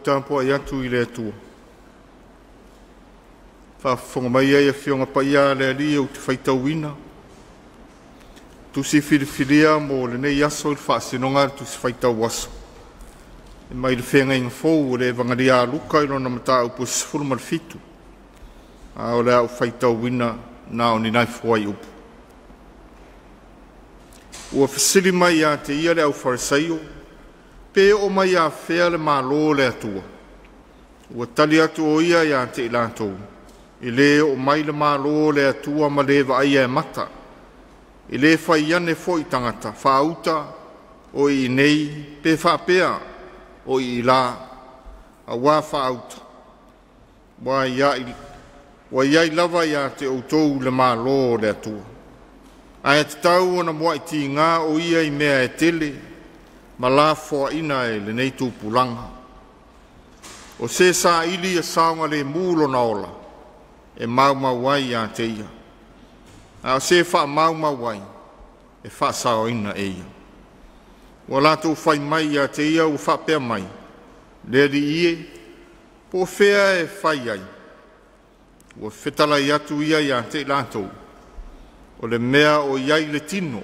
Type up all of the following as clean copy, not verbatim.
Tapua'iga tu i le atua. Whaafonga mai ai a whionga paia le alia o te whaitauina. Tu si whiriwhiria mo le nei aso il whaasinonga tu si whaitau aso. E mai le whenga inga fōu o le vangaria a luka ilo na mata upo sifuru malfitu. A o le au whaitauina na o ni nai fuai upo. Ua whisiri mai a te ia le au wharisaio. Pe o mai a whea le mālo le atua. Ua tali atu o ia ia te ilatou. I le o mai le mālo le atua ma le wa aia e mata. I le whai ane fo i tangata. Whauta o i nei pe whapea o i la. A wā whauta. Wa iai lava ia te outou le mālo le atua. Aia te tau ona mua i ti ngā o ia i mea e tele. Ma la fo ina e le nei tūpulanga. O se sa ili a saunga le mūlo na ola, e maumawai a te ia. A o se wha maumawai, e wha sao ina e ia. Wa lato whai mai a te ia u wha pia mai, le ri ie, po whea e whai ai. Wa whetala i atu ia i a te lato, o le mea o iai le tino,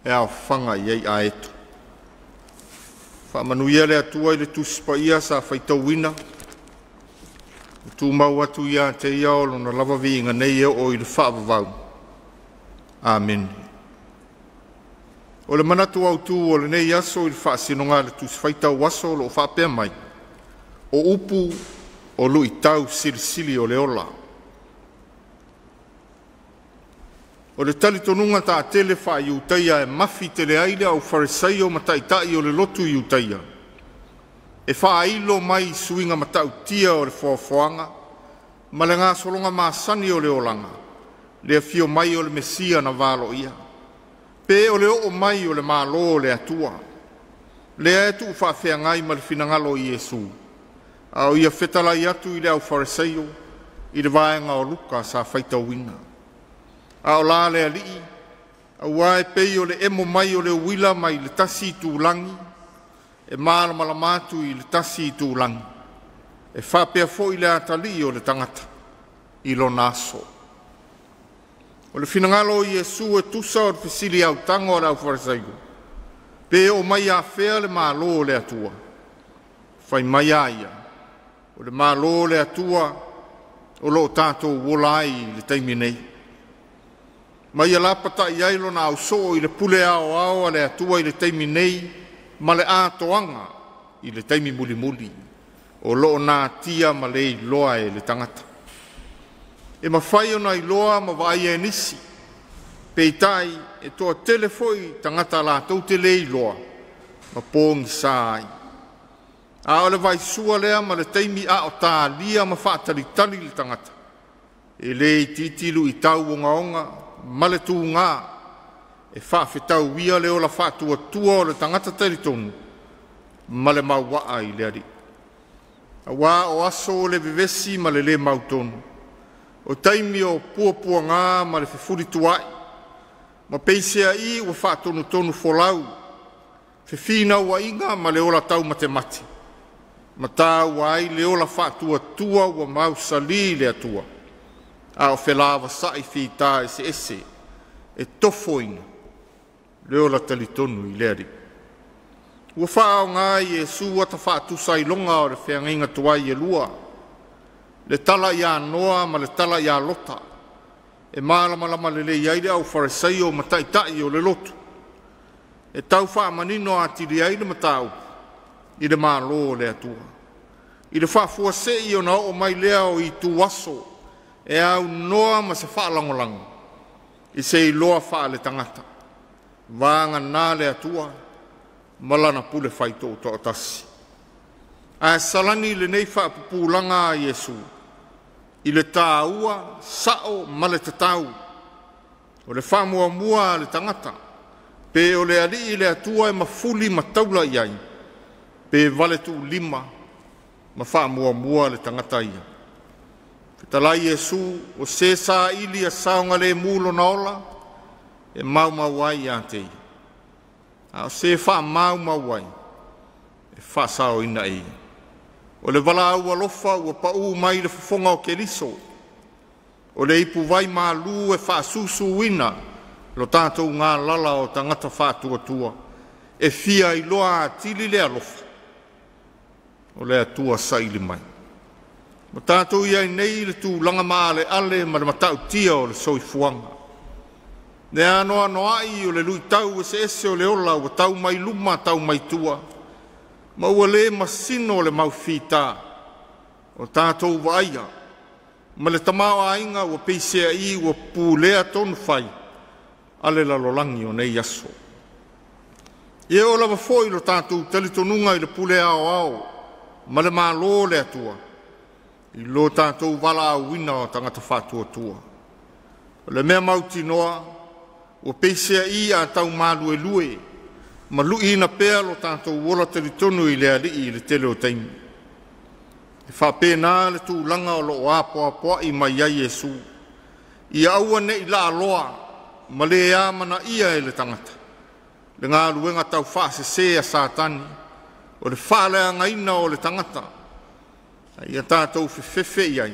e au whanga iai a etu. Whamanuia le atua i le tuspa ia sa whaitauina. Tu mau atu ia te ia o lona lava vinga nei o i le whaavavau. Amen. O le manatu au tu o le nei aso i le whaasinonga le tus whaitau aso lo whaapea mai. O upu o lui tau sirisili o le ola. O le tali tonunga ta tele wha i utaia e mafi tele aile au wharesaio mataitai o le lotu i utaia. E wha ailo mai suinga matautia o le whaofoanga, ma le ngā solonga maasani o le olanga, le afio mai o le mesia na valo ia. Pe o le o mai o le malo le atua. Le etu whaafea ngai ma le finangalo i Yesu. Au ia whetala i atu i le au wharesaio, i le vaenga o luka sa whaitauina. A o la le alii, a wae pei o le emo mai o le uila mai le tasi i tūlangi, e māla malamatu i le tasi i tūlangi, e whapea fo i le atali o le tangata, i lo naso. O le finangalo i Yesu e tusa o le fisili au tango o le au wharesaigo, pe o mai a whea le mālo o le atua, whai mai aia, o le mālo o le atua, o lo tātou wolai le taimi nei. Mai ala pata i ailo na au so i le pule ao ao a le atua i le taimi nei, ma le atoanga i le taimi muli muli, o loo nā tia ma le iloa e le tangata. E ma whai ona iloa ma vai e nisi, peitai e toa telefoi tangata la tau te le iloa, ma pōngi sāi. A o le vai sua lea ma le taimi a o tā lia ma whaatali tali le tangata. E le i titilu i tau onga onga, ma le tū ngā, e whaafetau wia le o la whaatua tua o le tangata teritonu, ma le mauwaa i le ari. A wā o aso o le vivesi ma le mautonu, o taimi o pua ngā ma le whiwhuri tuai, ma peisea i o whaatonu tonu folau, whiwhina ua inga ma le ola tau matemati, ma tā wai le ola whaatua tua ua mausali le atua. A o whelawa sai whita ese, e tofoina, leo la talitonu i leari. Ua whaao ngā Iesu ata whaatusa i longa o le whengainga tuai e lua, le tala ia noa ma le tala ia lota, e malama le iaile au wharesaio ma taitai o le lotu, e tau whaamanino a tiri aile ma tau, i le mālo le atua. I le whaafua sei o na o mai lea o i tu aso, e au noa ma se whaalangolango, i se i loa wha le tangata, vāanga nā le atua, malana pule whaito o tasi. A salani le nei whaapupulanga a Iesu. I le tāua, sao, ma le tatau. O le whamua mua le tangata. Pe o le ali i le atua e mafuli mataula iai. Pe vale tu lima. Ma whamua mua le tangata ia. Talai Iesu o se sa ili a saunga le mulo na ola. E mau mawai a te. A o se wha mau mawai. E wha sao ina e. O le wala au alofa ua pau mai le fufonga o keriso. O le ipu vai malu e wha susu wina. Lo tātou ngā lala o tangata wha tua. E fia i loa atili le alofa. O le atua sa ili mai. Ma tātou iai nei le tū langa maa le ale ma le matau tia o le soifuanga. Ne anoa noai o le lui tau e se ese o le ola o tau mai luma tau mai tua. Ma ua le masino o le maufita o tātou vaia. Ma le tamao ainga ua peisea i ua pūlea tonu fai a le lalolangi o nei aso. Ie o lava foi lo tātou talitonunga i le pūlea ao ma le malo le atua. I lo tātou wala au wina o tangata whātua tua. O le mea mauti noa, o peisea i a tau malu e lue, ma lui ina pēa lo tātou wola talitonu i le ali i le tele o taimi. E whapena le tū langa o lo apoa i mai ai Iesu. I aua ne i la aloa, ma le ea mana ia e le tangata. Le ngā luenga tau whaase se a sātani, o le whaalea ngaina o le tangata. Ia tātou whiwhiwhi iai.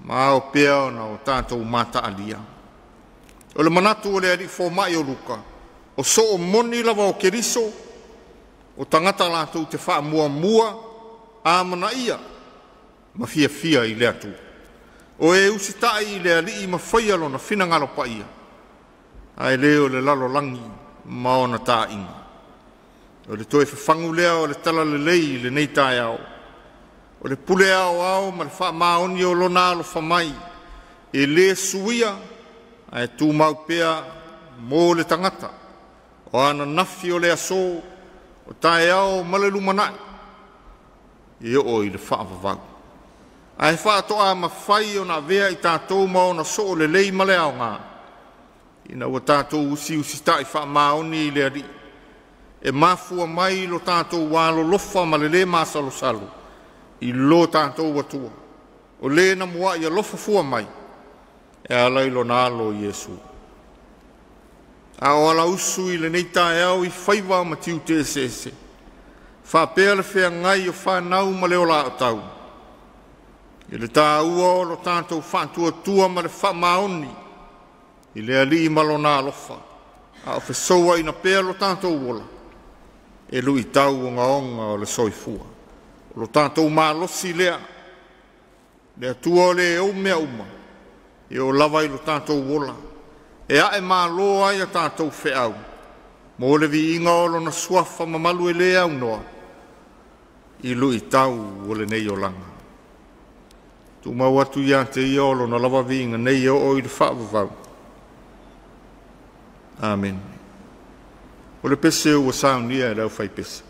Ma o pēa na o tātou mata alia. O le manatu o le ari mai o luka. O so o moni lava o keriso. O tangata lātou te wha mua a mana ia. Ma fia i le atu. O e usitai i le ali i ma whaialo na whinangalo pa ia. Ai leo le lalo langi ma ona tā inga. O le toe whangu lea o le tala le lei le nei Taeao. O le pule ao ma le wha maoni o lona alo whamai. E le suia, a e tū mau pēa mō le tangata. O ana nafi o le aso, o Taeao ma le lumanai. E o i le wha vavau. A e wha toa ma whai o na vea i tātou ma o na so o le lei ma le ao ngā. Ina o tātou usi ta i wha maoni i le ari. E mafua mai lo tātou walo lofa ma le masalo salo. I lo tātou watua. O le na mua i alofa fua mai. E alai lo nalo Iesu. A o ala usu i le nei Taeao i whaiwa ma tiu te ese. Whapea le whea ngai o whanau ma le o la o tau. I le tā ua o lo tātou whantua tua ma le whamaoni. I le ali i malo nā alofa. A o whesoa i na pea lo tātou wola. E lui tau o ngaonga o le soifua. Lo tātou mālosi lea. Lea tua le e mea uma. E o lava i lo tātou wola. E a e mālo ai a tātou wheau. Mō le vi inga o lo na suafa mamalu e lea au noa. I lui tau o le nei o langa. Tu mau atu ia te iolo na lava vi inga nei o i le whaavavau. Amen. O le pese o saunia e lau whai pese.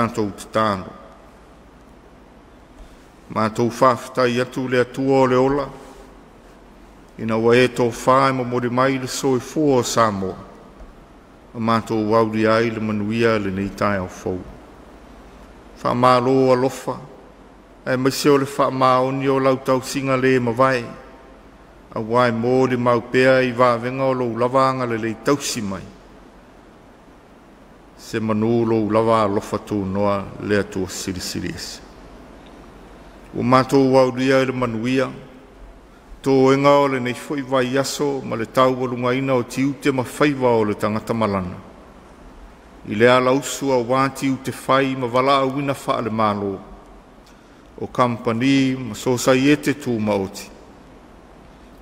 tātou te tāno. Mātou whawhitai atu le atua o le ola, ina wa e tō whae mo mori mai le soi fō o Samoa, a mātou wauri ai le manuia le nei Taeao fōu. Whamālo alofa, e maise o le whamaoni o lau tau singa le mawai, a wai mō le maupea i wāwenga o lou lavanga le lei tausi mai. Se manu lou lava alofa tū noa le atua siri ese. O mātou wauria le manuia, tō enga o le nei fwoi vai aso ma le tau walungaina o tiu te mawhaiva o le tangata malana. I le ala usu a wāti u te whai ma wala a wina wha le mālo. O kampani ma sosa i te tū maoti.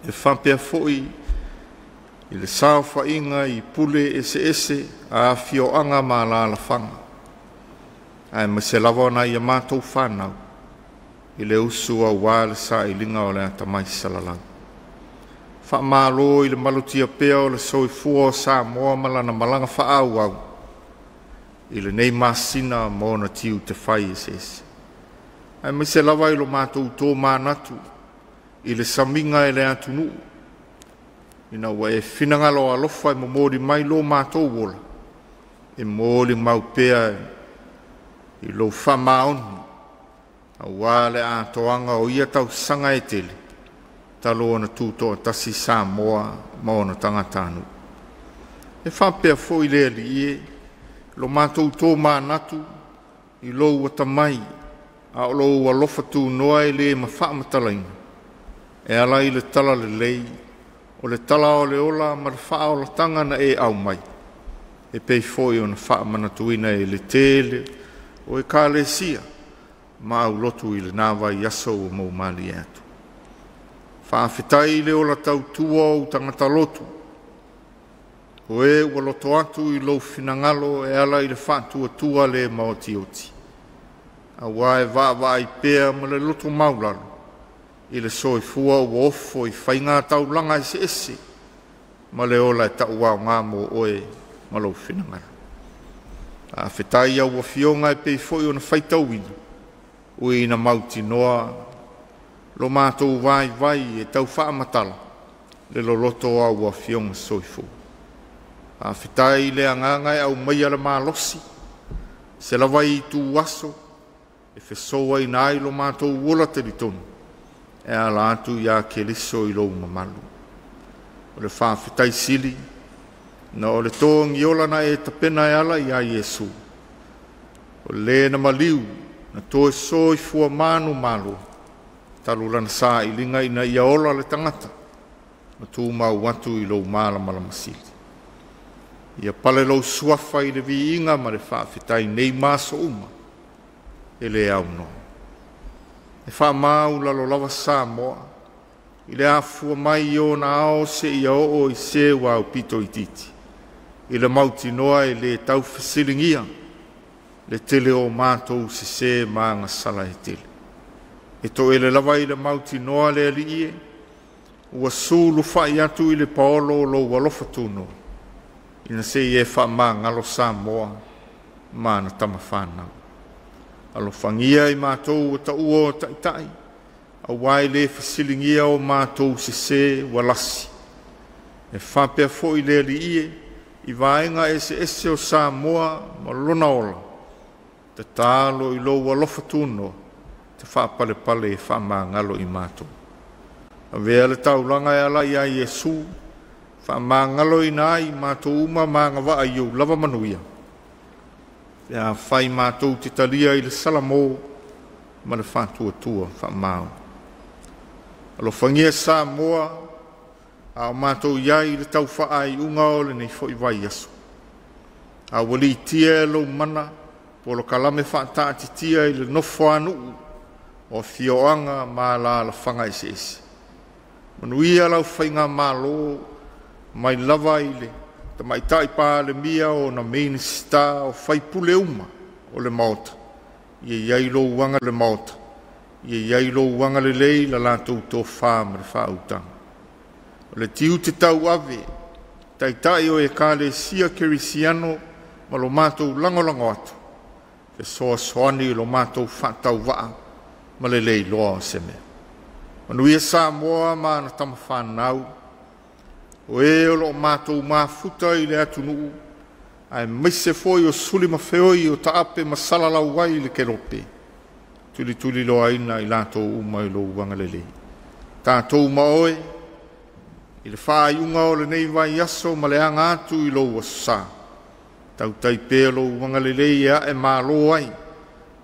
E whampea fwoi i le sao whainga i pule ese a whioanga ma la la whanga. Ai ma se lawa na i a mātou whanau. I le usu a wāle sa i linga o le atamai salalau. Wha mālo i le malutia pea o le soi fua o Samoa malana malanga wha au au. I le nei masina mo na tiu te whai ese. Ai mai se lawa i lo mātou tō mānatu. I le saminga e le atunu. Ina wa e finangalo alofa e momori mai lo mātou wola. E mōli maupea i lo whamaonu. A wale a toanga o ia tau sanga e tele. Talo ona tūto tasi Samoa ma ona tangatanu. E whapea fo i lea li ie. Lo mātou tō mānatu i lo watamai. A o lo alofa tū noa e le ma whaamatalaina. E ala i le tala le lei. O le tala o le ola ma le wha o la tanga na e au mai. E pei fo i ona whaamanatuina e le tele o e ka le sia. Ma au lotu i le nawa i aso o mau mali atu. Whaafetai le ola tau tua o tangata lotu. O e ua loto atu i lo finangalo e ala i le whaatua tua le maoti oti. A wae waa i pea ma le loto maulalo. I le soi fua ua ofo i whainga tau langa ese ese. Ma le ola e tau wau ngā mo oe ma lo finangalo. Whaafetai au wa fionga e pei foi o na whaitau inu. Ui na mauti noa, lo mātou vai e tau whaamatala, le lo loto au a fionga soifo. A whitai le angangai au mai ala mālosi, se la vai i tū aso, e whesoa i nai lo mātou wola teritonu, e ala atu i a ke liso i lo mamalu. O le whawhitai sili, na o le tōngi ola na e tapena e ala i a Iesu. O le na maliu, na toe soi fua manu malo, talu lana sa i linga ina ia ola le tangata, na tū mau watu i lou mala masili. Ia pale lou suafa i le vi inga ma le whaafetai nei maso uma, e le au no. E wha mau lalo lava Samoa, i le afua mai o na ao se ia o i se wau pito i titi, i le mauti noa e le tau fesilingia, le tele o mātou se maanga sala e tele. E to ele lava i le mauti noa le ali ie, ua sulu whai atu i le paolo lo walofa tūno. Ina se ie wha maanga lo Samoa, maana tama whanau. Alo whangia i mātou ta ua taitai, a wai le fasilingia o mātou se walasi. E whapea fo i le ali ie, i vaenga ese o Samoa ma lona ola. Te tālo i lo walofa tūno, te whaapale pale e whaamangalo i mātou. A vea le taulanga e ala i a Iesu, whaamangalo i nai mātou uma maanga wa i au lava manuia. Vea whai mātou te talia i le salamo, ma le whātua whaamau. Alo whangia Samoa, a mātou iai le tau whaai unga o le nei fo i vai aso. A wali tia lo mana, polo kalame whaatati tia i le nofo anu o fioanga ma la whanga ese. Manuia lau whainga malo mai lava i le, ta mai tai pā le mia o na main star o whaipule uma o le maota. Ie iai lo wanga le maota. Ie iai lo wanga le lei la lātou tō whāma le whāutanga. O le tiu te tau ave, tai o e ka le sia kerisiano ma lo mātou langolango atu. ke soa soani lo mātou whātau waa, ma le lei loa se mea. Manuia Samoa ma na tama whanau, o e o lo mātou mafuta i le atunu, ai maise foi o suli mawheoi o taape masalalau wai le kerope. Tuli tuli loa ina i lātou uma i lo uanga le lei. Tātou maoe, i le whaiunga o le nei vai aso ma le anga atu i lo wasa. Tau taipea lo uanga le lei e mālo ai,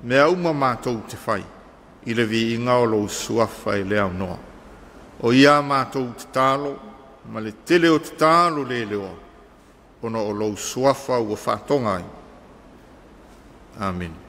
mea uma mātou te whai. I le vi inga o lo suafa i le au noa. O ia mātou te talo, ma le tele o te talo le leo, ono o lo suafa ua whātonga ai. Amen.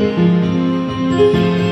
Thank you.